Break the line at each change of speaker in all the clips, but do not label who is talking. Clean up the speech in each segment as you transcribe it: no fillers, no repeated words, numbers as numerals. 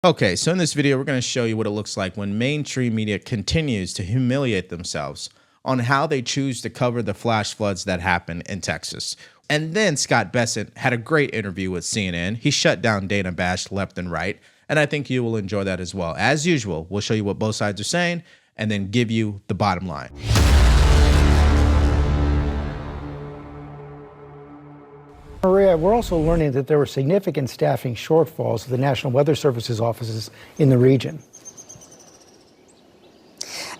Okay, so in this video, we're going to show you what it looks like when mainstream media continues to humiliate themselves on how they choose to cover the flash floods that happen in Texas. And then Scott Bessent had a great interview with CNN. He shut down Dana Bash left and right, and I think you will enjoy that as well. As usual, we'll show you what both sides are saying and then give you the bottom line.
Maria, we're also learning that there were significant staffing shortfalls at the National Weather Service's offices in the region.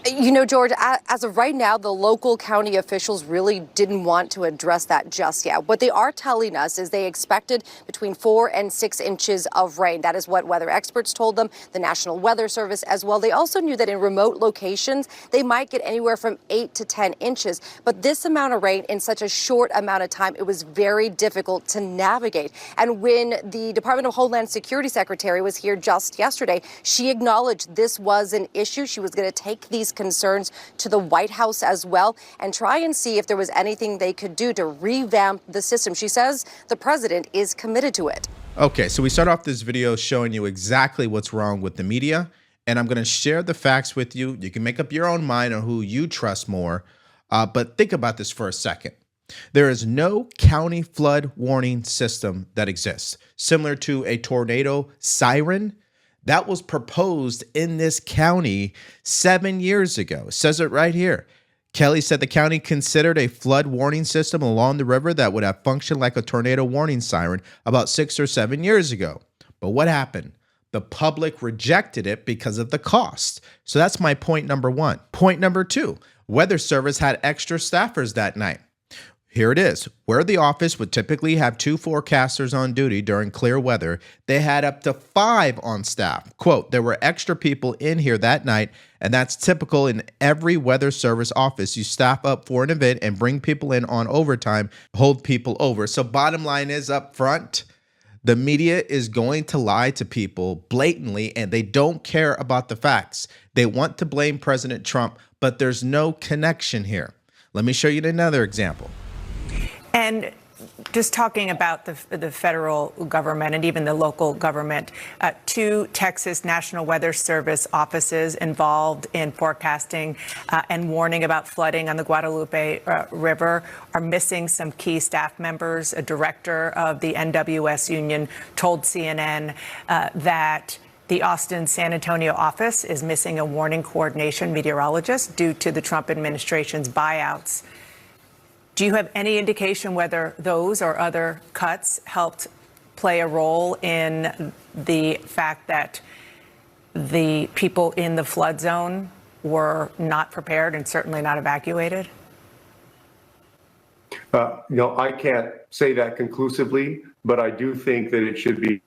You know, George, as of right now, the local county officials really didn't want to address that just yet. What they are telling us is they expected between 4 and 6 inches of rain. That is what weather experts told them, the National Weather Service as well. They also knew that in remote locations, they might get anywhere from 8 to 10 inches. But this amount of rain in such a short amount of time, it was very difficult to navigate. And when the Department of Homeland Security Secretary was here just yesterday, she acknowledged this was an issue. She was going to take these concerns to the White House as well and try and see if there was anything they could do to revamp the system. She says the president is committed to it.
Okay, so we start off this video showing you exactly what's wrong with the media, and I'm going to share the facts with you. You can make up your own mind on who you trust more, but think about this for a second. There is no county flood warning system that exists, similar to a tornado siren that was proposed in this county 7 years ago. It says it right here. Kelly said the county considered a flood warning system along the river that would have functioned like a tornado warning siren about 6 or 7 years ago. But what happened? The public rejected it because of the cost. So that's my point number one. Point number two, Weather Service had extra staffers that night. Here it is. Where the office would typically have 2 forecasters on duty during clear weather, they had up to 5 on staff. Quote, there were extra people in here that night, and that's typical in every Weather Service office. You staff up for an event and bring people in on overtime, hold people over. So bottom line is up front, the media is going to lie to people blatantly, and they don't care about the facts. They want to blame President Trump, but there's no connection here. Let me show you another example.
And just talking about the federal government and even the local government, 2 Texas National Weather Service offices involved in forecasting and warning about flooding on the Guadalupe River are missing some key staff members. A director of the NWS union told CNN that the Austin San Antonio office is missing a warning coordination meteorologist due to the Trump administration's buyouts. Do you have any indication whether those or other cuts helped play a role in the fact that the people in the flood zone were not prepared and certainly not evacuated?
I can't say that conclusively, but I do think that it should be,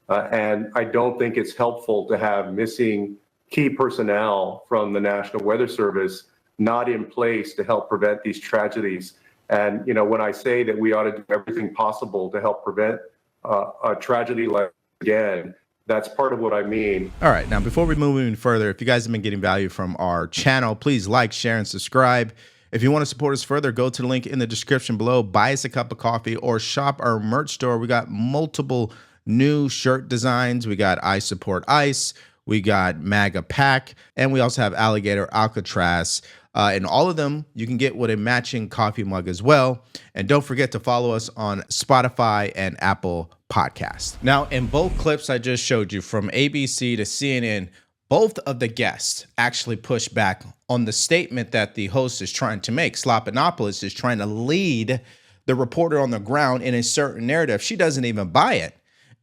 and I don't think it's helpful to have missing key personnel from the National Weather Service not in place to help prevent these tragedies. And, when I say that we ought to do everything possible to help prevent a tragedy like again, that's part of what I mean.
All right. Now, before we move any further, if you guys have been getting value from our channel, please like, share, and subscribe. If you want to support us further, go to the link in the description below, buy us a cup of coffee, or shop our merch store. We got multiple new shirt designs. We got I Support ICE. We got MAGA Pack, and we also have Alligator Alcatraz. And all of them, you can get with a matching coffee mug as well. And don't forget to follow us on Spotify and Apple Podcasts. Now, in both clips I just showed you from ABC to CNN, both of the guests actually pushed back on the statement that the host is trying to make. Slopinopoulos is trying to lead the reporter on the ground in a certain narrative. She doesn't even buy it.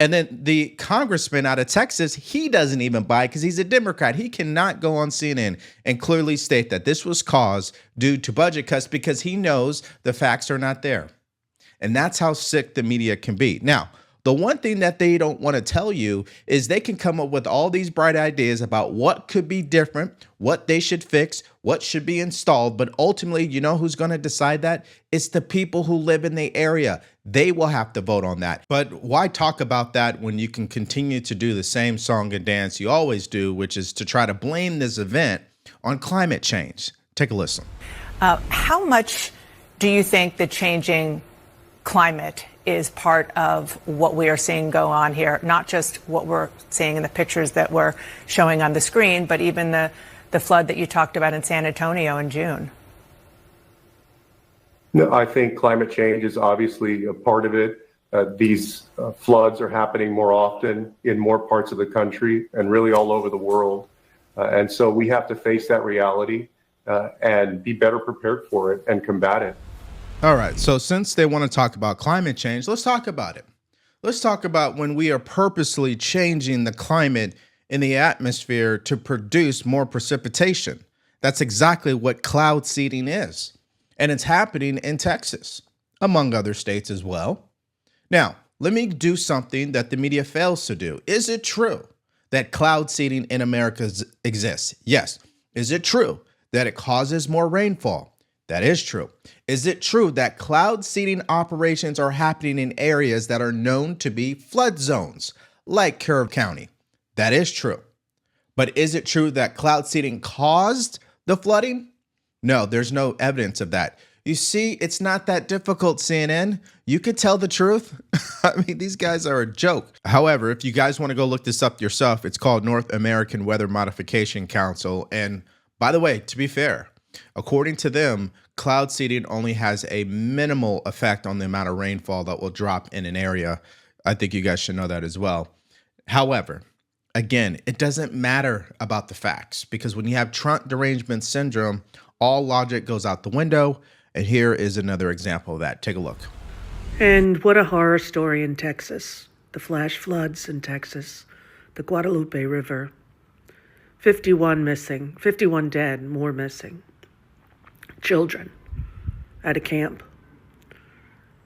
And then the congressman out of Texas, he doesn't even buy it because he's a Democrat. He cannot go on CNN and clearly state that this was caused due to budget cuts because he knows the facts are not there. And that's how sick the media can be. Now, the one thing that they don't want to tell you is they can come up with all these bright ideas about what could be different, what they should fix, what should be installed. But ultimately, you know who's going to decide that? It's the people who live in the area. They will have to vote on that. But why talk about that when you can continue to do the same song and dance you always do, which is to try to blame this event on climate change? Take a listen.
How much do you think the changing climate is part of what we are seeing go on here, not just what we're seeing in the pictures that we're showing on the screen, but even the flood that you talked about in San Antonio in June.
No, I think climate change is obviously a part of it. These floods are happening more often in more parts of the country and really all over the world. And so we have to face that reality and be better prepared for it and combat it.
All right. So since they want to talk about climate change, let's talk about it. Let's talk about when we are purposely changing the climate in the atmosphere to produce more precipitation. That's exactly what cloud seeding is. And it's happening in Texas, among other states as well. Now, let me do something that the media fails to do. Is it true that cloud seeding in America exists? Yes. Is it true that it causes more rainfall? That is true. Is it true that cloud seeding operations are happening in areas that are known to be flood zones, like Carroll County? That is true. But is it true that cloud seeding caused the flooding? No, there's no evidence of that. You see, it's not that difficult, CNN. You could tell the truth. I mean, these guys are a joke. However, if you guys want to go look this up yourself, it's called North American Weather Modification Council. And by the way, to be fair, according to them, cloud seeding only has a minimal effect on the amount of rainfall that will drop in an area. I think you guys should know that as well. However, again, it doesn't matter about the facts because when you have trunk derangement syndrome, all logic goes out the window. And here is another example of that. Take a look.
And what a horror story in Texas. The flash floods in Texas, the Guadalupe River. 51 missing, 51 dead, more missing. Children at a camp.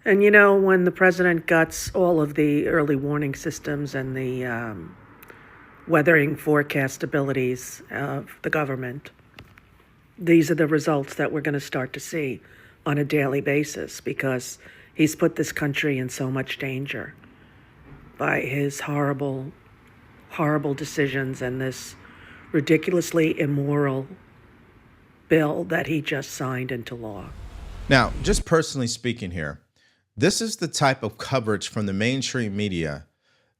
And you know, when the president guts all of the early warning systems and the weathering forecast abilities of the government, these are the results that we're going to start to see on a daily basis because he's put this country in so much danger by his horrible, horrible decisions and this ridiculously immoral bill that he just signed into law.
Now, just personally speaking here, this is the type of coverage from the mainstream media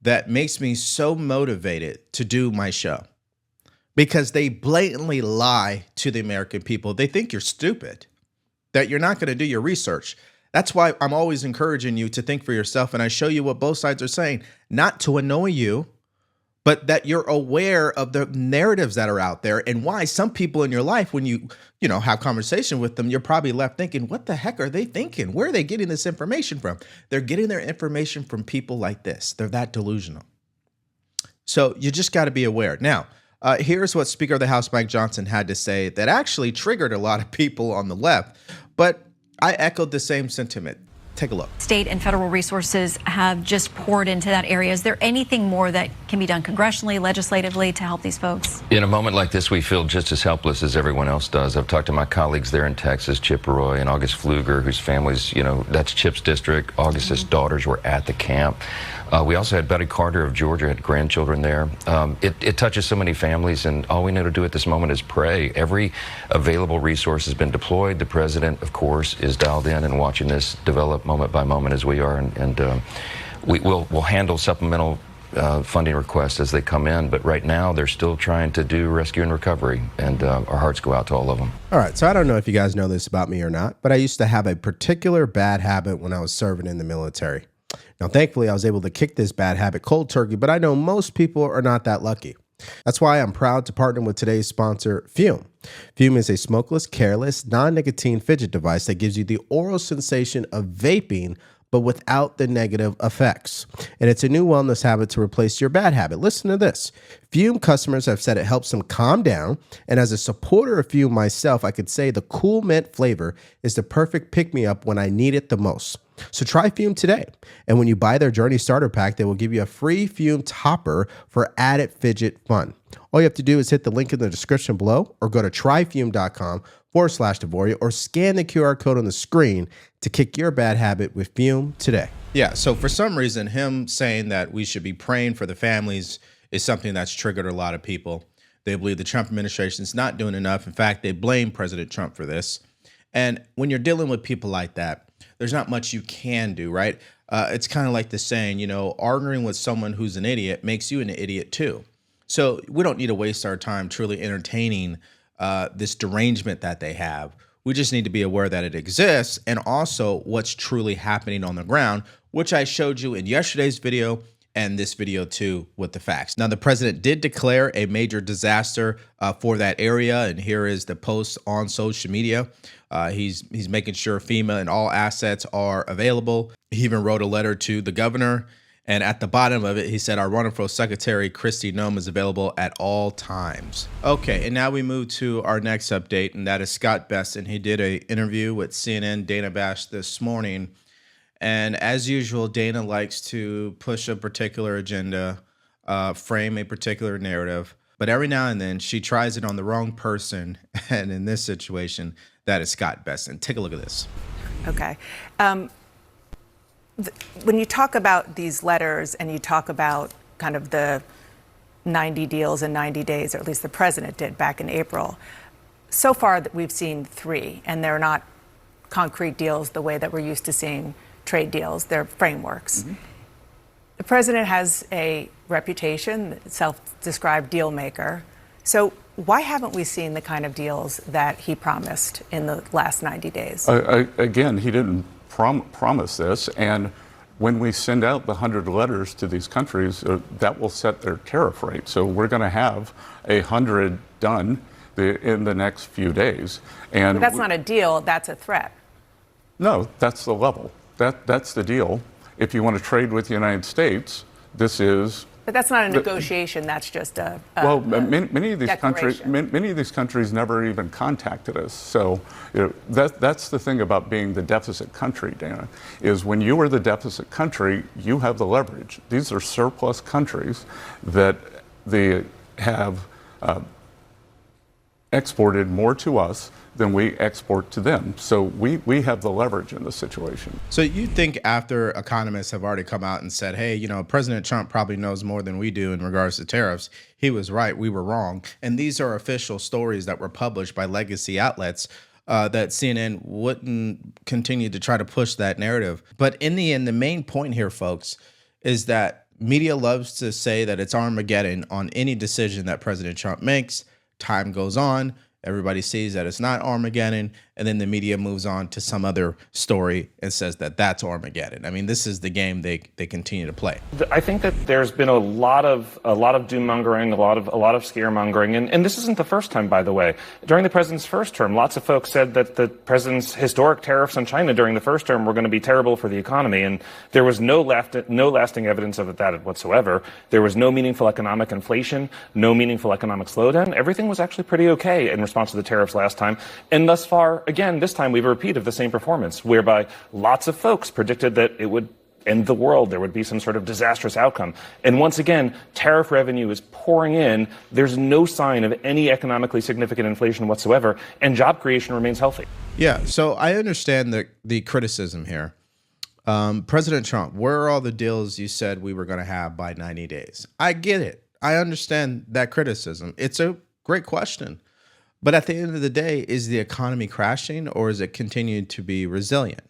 that makes me so motivated to do my show. Because they blatantly lie to the American people. They think you're stupid, that you're not going to do your research. That's why I'm always encouraging you to think for yourself. And I show you what both sides are saying, not to annoy you, but that you're aware of the narratives that are out there and why some people in your life, when you have conversation with them, you're probably left thinking, what the heck are they thinking? Where are they getting this information from? They're getting their information from people like this. They're that delusional. So you just got to be aware. Now, here's what Speaker of the House Mike Johnson had to say that actually triggered a lot of people on the left, but I echoed the same sentiment. Take a look.
State and federal resources have just poured into that area. Is there anything more that can be done congressionally, legislatively to help these folks?
In a moment like this, we feel just as helpless as everyone else does. I've talked to my colleagues there in Texas, Chip Roy and August Pfluger, whose families, that's Chip's district. August's daughters were at the camp. We also had Betty Carter of Georgia, had grandchildren there. It touches so many families, and all we know to do at this moment is pray. Every available resource has been deployed. The president, of course, is dialed in and watching this develop moment by moment as we are, and we'll handle supplemental funding requests as they come in, but right now they're still trying to do rescue and recovery, and our hearts go out to all of them.
All right, so I don't know if you guys know this about me or not, but I used to have a particular bad habit when I was serving in the military. Now, thankfully, I was able to kick this bad habit cold turkey, but I know most people are not that lucky. That's why I'm proud to partner with today's sponsor, Fume. Fume is a smokeless, careless, non-nicotine fidget device that gives you the oral sensation of vaping, but without the negative effects. And it's a new wellness habit to replace your bad habit. Listen to this. Fume customers have said it helps them calm down. And as a supporter of Fume myself, I could say the cool mint flavor is the perfect pick-me-up when I need it the most. So try Fume today. And when you buy their Journey Starter Pack, they will give you a free Fume topper for added fidget fun. All you have to do is hit the link in the description below or go to tryfume.com/Devoria or scan the QR code on the screen to kick your bad habit with Fume today. Yeah, so for some reason, him saying that we should be praying for the families is something that's triggered a lot of people. They believe the Trump administration is not doing enough. In fact, they blame President Trump for this. And when you're dealing with people like that, there's not much you can do, right? it's kind of like the saying, arguing with someone who's an idiot makes you an idiot too. So we don't need to waste our time truly entertaining this derangement that they have. We just need to be aware that it exists and also what's truly happening on the ground, which I showed you in yesterday's video and this video too with the facts. Now, the president did declare a major disaster for that area, and here is the post on social media. He's making sure FEMA and all assets are available. He even wrote a letter to the governor, and at the bottom of it, he said, our wonderful secretary, Kristi Noem, is available at all times. Okay, and now we move to our next update, and that is Scott Bessent. He did an interview with CNN Dana Bash this morning. And as usual, Dana likes to push a particular agenda, frame a particular narrative. But every now and then, she tries it on the wrong person. And in this situation, that is Scott Bessent. Take a look at this.
Okay. When you talk about these letters and you talk about kind of the 90 deals in 90 days, or at least the president did back in April, so far that we've seen 3, and they're not concrete deals the way that we're used to seeing trade deals. They're frameworks. Mm-hmm. The president has a reputation, self-described deal maker. So why haven't we seen the kind of deals that he promised in the last 90 days?
Again, he didn't promise this, and when we send out the 100 letters to these countries, that will set their tariff rate. So we're going to have 100 done in the next few days. And
but that's not a deal, that's a threat.
No, that's the level. That's the deal. If you want to trade with the United States, this is.
But that's not a negotiation. That's just
many of these countries never even contacted us. So that's the thing about being the deficit country, Dana, is when you are the deficit country, you have the leverage. These are surplus countries that they have exported more to us than we export to them. So we have the leverage in this situation.
So you think after economists have already come out and said, hey, President Trump probably knows more than we do in regards to tariffs. He was right. We were wrong. And these are official stories that were published by legacy outlets that CNN wouldn't continue to try to push that narrative. But in the end, the main point here, folks, is that media loves to say that it's Armageddon on any decision that President Trump makes. Time goes on. Everybody sees that it's not Armageddon, and then the media moves on to some other story and says that that's Armageddon. I mean, this is the game they continue to play.
I think that there's been a lot of doom mongering, a lot of scaremongering, and this isn't the first time, by the way. During the president's first term, lots of folks said that the president's historic tariffs on China during the first term were going to be terrible for the economy, and there was no lasting evidence of that whatsoever. There was no meaningful economic inflation, no meaningful economic slowdown. Everything was actually pretty okay in response to the tariffs last time, and thus far, again, this time we have a repeat of the same performance, whereby lots of folks predicted that it would end the world, there would be some sort of disastrous outcome. And once again, tariff revenue is pouring in. There's no sign of any economically significant inflation whatsoever, and job creation remains healthy.
Yeah, so I understand the criticism here. President Trump, where are all the deals you said we were going to have by 90 days? I get it. I understand that criticism. It's a great question. But at the end of the day, is the economy crashing or is it continuing to be resilient?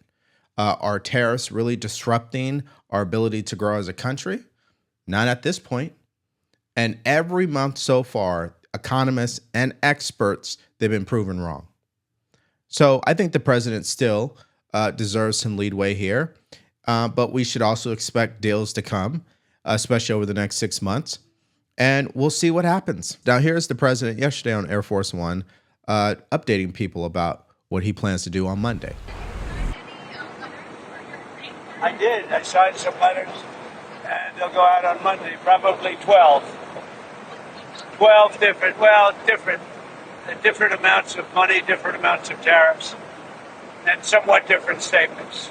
Are tariffs really disrupting our ability to grow as a country? Not at this point. And every month so far, economists and experts, they've been proven wrong. So I think the president still deserves some leadway here. But we should also expect deals to come, especially over the next 6 months. And we'll see what happens. Now, here's the president yesterday on Air Force One updating people about what he plans to do on Monday.
I did. I signed some letters, and they'll go out on Monday, probably 12. 12 different amounts of money, different amounts of tariffs, and somewhat different statements.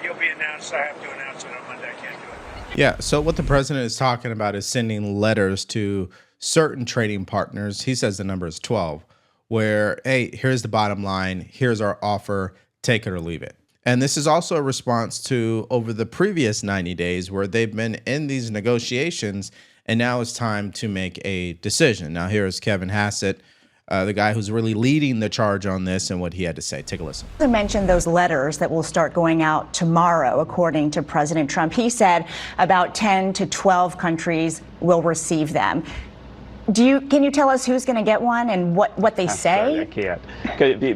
You'll be announced. I have to announce it on Monday. I can't do it.
Yeah. So what the president is talking about is sending letters to certain trading partners. He says the number is 12, where, hey, here's the bottom line. Here's our offer. Take it or leave it. And this is also a response to over the previous 90 days where they've been in these negotiations, and now it's time to make a decision. Now, here's Kevin Hassett the guy who's really leading the charge on this and what he had to say. Take a listen.
You mentioned those letters that will start going out tomorrow, according to President Trump. He said about 10 to 12 countries will receive them. Can you tell us who's going to get one and what they say?
I can't,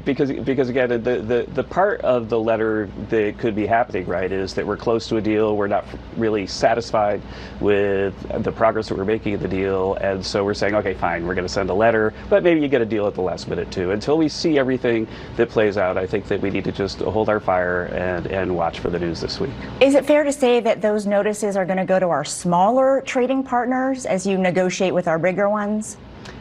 because again, the part of the letter that could be happening, right, is that we're close to a deal. We're not really satisfied with the progress that we're making in the deal, and so we're saying, okay, fine, we're going to send a letter, but maybe you get a deal at the last minute too. Until we see everything that plays out, I think that we need to just hold our fire and watch for the news this week.
Is it fair to say that those notices are going to go to our smaller trading partners as you negotiate with our bigger ones?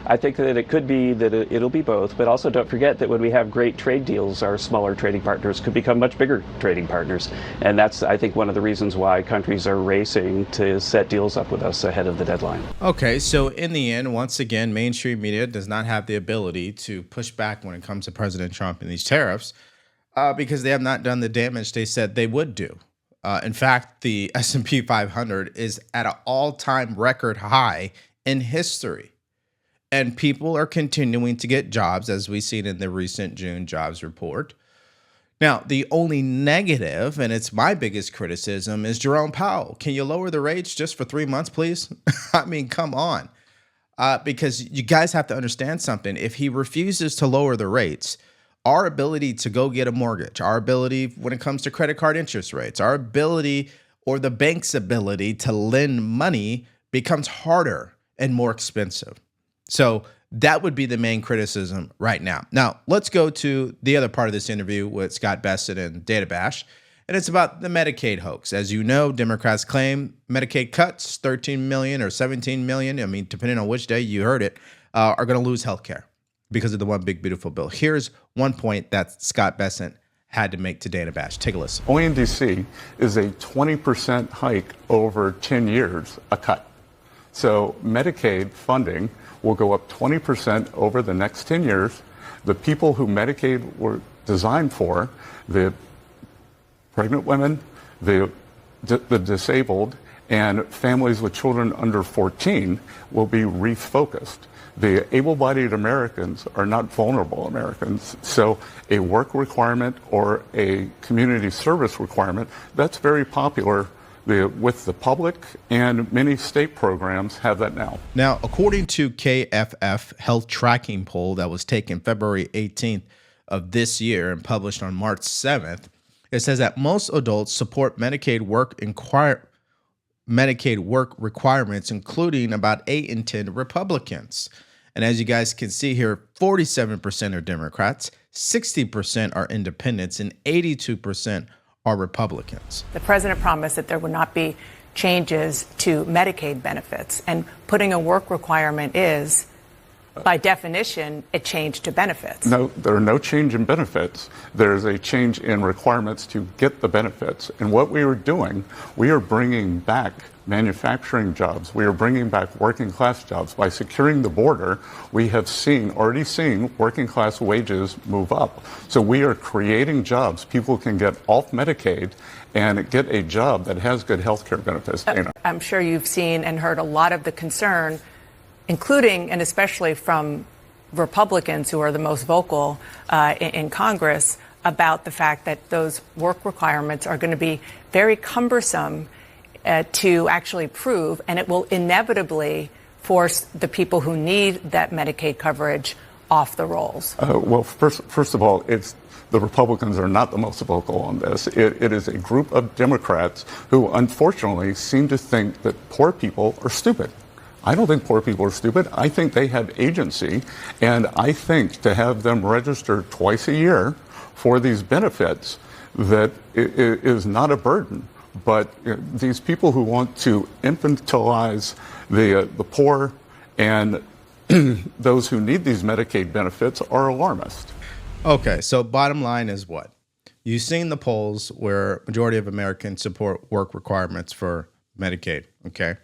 I think that it could be that it'll be both, but also don't forget that when we have great trade deals, our smaller trading partners could become much bigger trading partners. And that's, I think, one of the reasons why countries are racing to set deals up with us ahead of the deadline.
Okay, so in the end, once again, mainstream media does not have the ability to push back when it comes to President Trump and these tariffs because they have not done the damage they said they would do. In fact, the S&P 500 is at an all-time record high in history. And people are continuing to get jobs, as we've seen in the recent June jobs report. Now, the only negative, and it's my biggest criticism, is Jerome Powell. Can you lower the rates just for 3 months, please? I mean, come on. Because you guys have to understand something. If he refuses to lower the rates, our ability to go get a mortgage, our ability when it comes to credit card interest rates, our ability or the bank's ability to lend money becomes harder and more expensive. So that would be the main criticism right now. Now, let's go to the other part of this interview with Scott Bassett and Data Bash, and it's about the Medicaid hoax. As you know, Democrats claim Medicaid cuts, 13 million or 17 million, I mean, depending on which day you heard it, are going to lose health care because of the One Big Beautiful Bill. Here's one point that Scott Bassett had to make to Data Bash. Take a listen.
ONDC is a 20% hike over 10 years, a cut. So Medicaid funding will go up 20% over the next 10 years. The people who Medicaid were designed for, the pregnant women, the disabled, and families with children under 14 will be refocused. The able-bodied Americans are not vulnerable Americans. So a work requirement or a community service requirement, that's very popular with the public, and many state programs have that now.
Now, according to KFF health tracking poll that was taken February 18th of this year and published on March 7th, it says that most adults support Medicaid work requirements, including about 8 in 10 Republicans. And as you guys can see here, 47% are Democrats, 60% are independents, and 82% are Republicans.
The president promised that there would not be changes to Medicaid benefits, and putting a work requirement is, by definition, a change to benefits.
No, there are no change in benefits. There's a change in requirements to get the benefits. And what we are doing, we are bringing back manufacturing jobs. We are bringing back working class jobs. By securing the border, we have already seen working class wages move up. So we are creating jobs. People can get off Medicaid and get a job that has good health care benefits.
I'm sure you've seen and heard a lot of the concern, including and especially from Republicans who are the most vocal in Congress, about the fact that those work requirements are going to be very cumbersome to actually prove, and it will inevitably force the people who need that Medicaid coverage off the rolls.
Well, first of all, the Republicans are not the most vocal on this. It is a group of Democrats who unfortunately seem to think that poor people are stupid. I don't think poor people are stupid. I think they have agency, and I think to have them register twice a year for these benefits, that it is not a burden. But these people who want to infantilize the poor and those who need these Medicaid benefits are alarmist.
Okay, so bottom line is what? You've seen the polls where majority of Americans support work requirements for Medicaid, okay?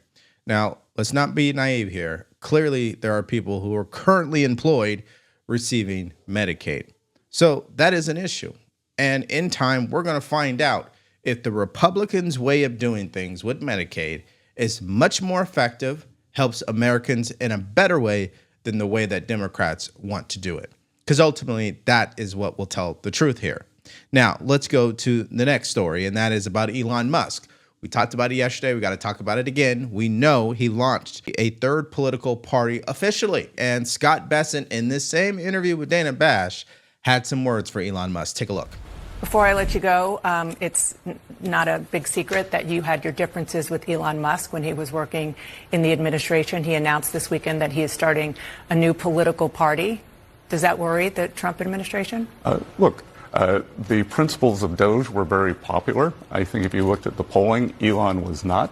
Now, let's not be naive here. Clearly, there are people who are currently employed receiving Medicaid. So that is an issue. And in time, we're going to find out if the Republicans' way of doing things with Medicaid is much more effective, helps Americans in a better way than the way that Democrats want to do it. Because ultimately, that is what will tell the truth here. Now, let's go to the next story, and that is about Elon Musk. We talked about it yesterday. We got to talk about it again. We know he launched a third political party officially. And Scott Bessent, in this same interview with Dana Bash, had some words for Elon Musk. Take a look.
Before I let you go, it's not a big secret that you had your differences with Elon Musk when he was working in the administration. He announced this weekend that he is starting a new political party. Does that worry the Trump administration?
The principles of Doge were very popular. I think if you looked at the polling, Elon was not.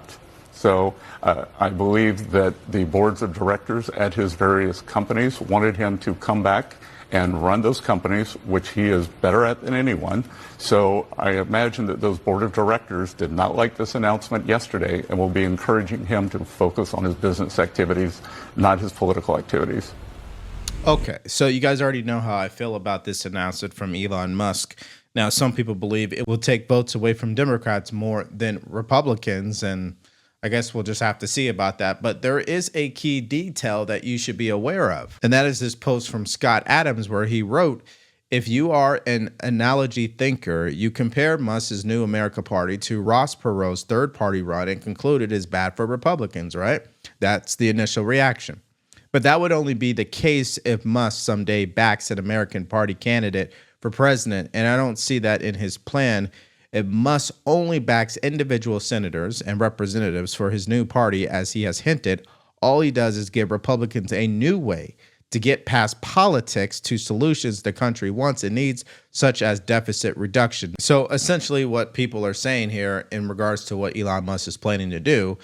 So I believe that the boards of directors at his various companies wanted him to come back and run those companies, which he is better at than anyone. So I imagine that those board of directors did not like this announcement yesterday and will be encouraging him to focus on his business activities, not his political activities.
Okay, so you guys already know how I feel about this announcement from Elon Musk. Now, some people believe it will take votes away from Democrats more than Republicans, and I guess we'll just have to see about that. But there is a key detail that you should be aware of, and that is this post from Scott Adams where he wrote, if you are an analogy thinker, you compare Musk's New America Party to Ross Perot's third party run and conclude it is bad for Republicans, right? That's the initial reaction. But that would only be the case if Musk someday backs an American Party candidate for president, and I don't see that in his plan. If Musk only backs individual senators and representatives for his new party, as he has hinted, all he does is give Republicans a new way to get past politics to solutions the country wants and needs, such as deficit reduction. So essentially what people are saying here in regards to what Elon Musk is planning to do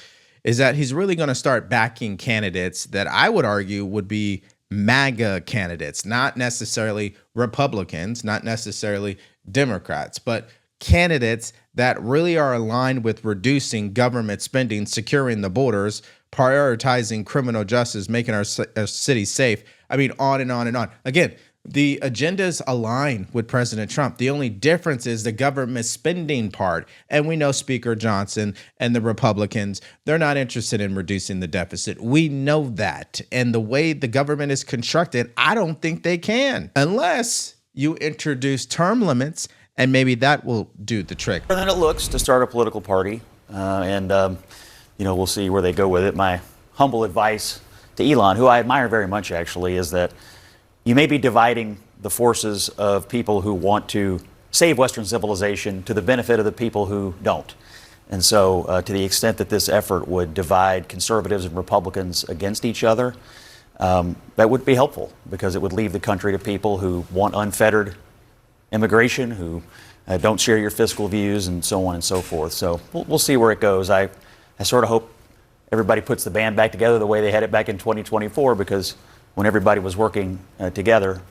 is that he's really going to start backing candidates that I would argue would be MAGA candidates, not necessarily Republicans, not necessarily Democrats, but candidates that really are aligned with reducing government spending, securing the borders, prioritizing criminal justice, making our city safe. I mean, on and on and on. Again, the agendas align with President Trump. The only difference is the government spending part. And we know Speaker Johnson and the Republicans, they're not interested in reducing the deficit. We know that. And the way the government is constructed, I don't think they can, unless you introduce term limits, and maybe that will do the trick.
And then it looks to start a political party, we'll see where they go with it. My humble advice to Elon, who I admire very much actually, is that you may be dividing the forces of people who want to save Western civilization to the benefit of the people who don't. And so to the extent that this effort would divide conservatives and Republicans against each other, that would be helpful because it would leave the country to people who want unfettered immigration, who don't share your fiscal views, and so on and so forth. So we'll see where it goes. I sort of hope everybody puts the band back together the way they had it back in 2024, because when everybody was working together,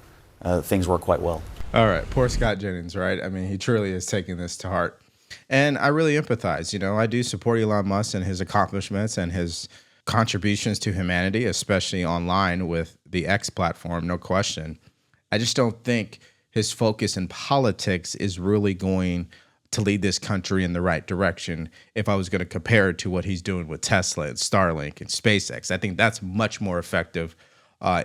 things worked quite well.
All right. Poor Scott Jennings, right? I mean, he truly is taking this to heart. And I really empathize. You know, I do support Elon Musk and his accomplishments and his contributions to humanity, especially online with the X platform, no question. I just don't think his focus in politics is really going to lead this country in the right direction if I was going to compare it to what he's doing with Tesla and Starlink and SpaceX. I think that's much more effective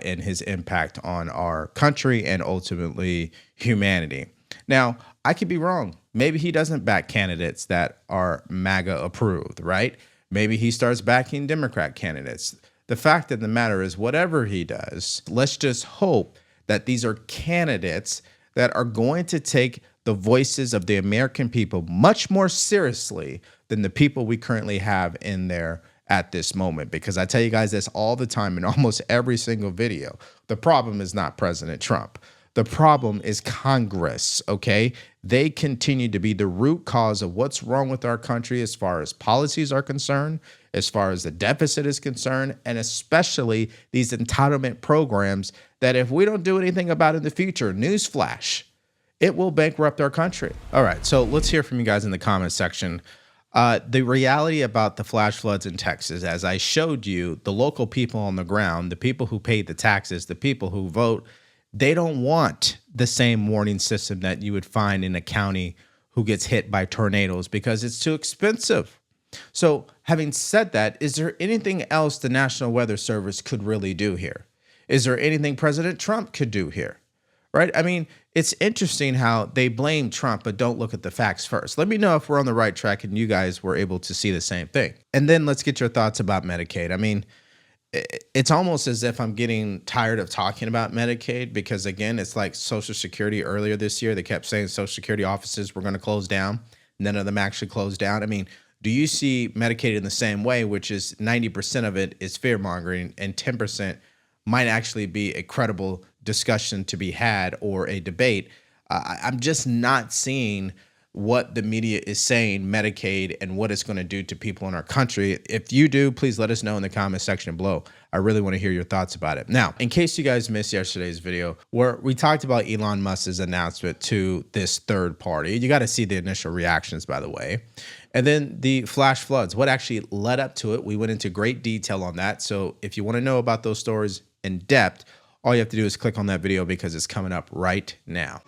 in his impact on our country and ultimately humanity. Now, I could be wrong. Maybe he doesn't back candidates that are MAGA approved, right? Maybe he starts backing Democrat candidates. The fact of the matter is, whatever he does, let's just hope that these are candidates that are going to take the voices of the American people much more seriously than the people we currently have in there at this moment. Because I tell you guys this all the time in almost every single video. The problem is not President Trump. The problem is Congress, okay? They continue to be the root cause of what's wrong with our country as far as policies are concerned, as far as the deficit is concerned, and especially these entitlement programs that if we don't do anything about in the future, newsflash, it will bankrupt our country. All right, so let's hear from you guys in the comment section. The reality about the flash floods in Texas, as I showed you, the local people on the ground, the people who paid the taxes, the people who vote, they don't want the same warning system that you would find in a county who gets hit by tornadoes because it's too expensive. So having said that, is there anything else the National Weather Service could really do here? Is there anything President Trump could do here? Right? I mean, it's interesting how they blame Trump, but don't look at the facts first. Let me know if we're on the right track and you guys were able to see the same thing. And then let's get your thoughts about Medicaid. I mean, it's almost as if I'm getting tired of talking about Medicaid because, again, it's like Social Security earlier this year. They kept saying Social Security offices were going to close down. None of them actually closed down. I mean, do you see Medicaid in the same way, which is 90% of it is fear mongering and 10% might actually be a credible discussion to be had or a debate? I'm just not seeing what the media is saying Medicaid and what it's going to do to people in our country. If you do, please let us know in the comment section below. I really want to hear your thoughts about it. Now, in case you guys missed yesterday's video where we talked about Elon Musk's announcement to this third party, you got to see the initial reactions, by the way. And then the flash floods, what actually led up to it. We went into great detail on that. So if you want to know about those stories in depth, all you have to do is click on that video because it's coming up right now.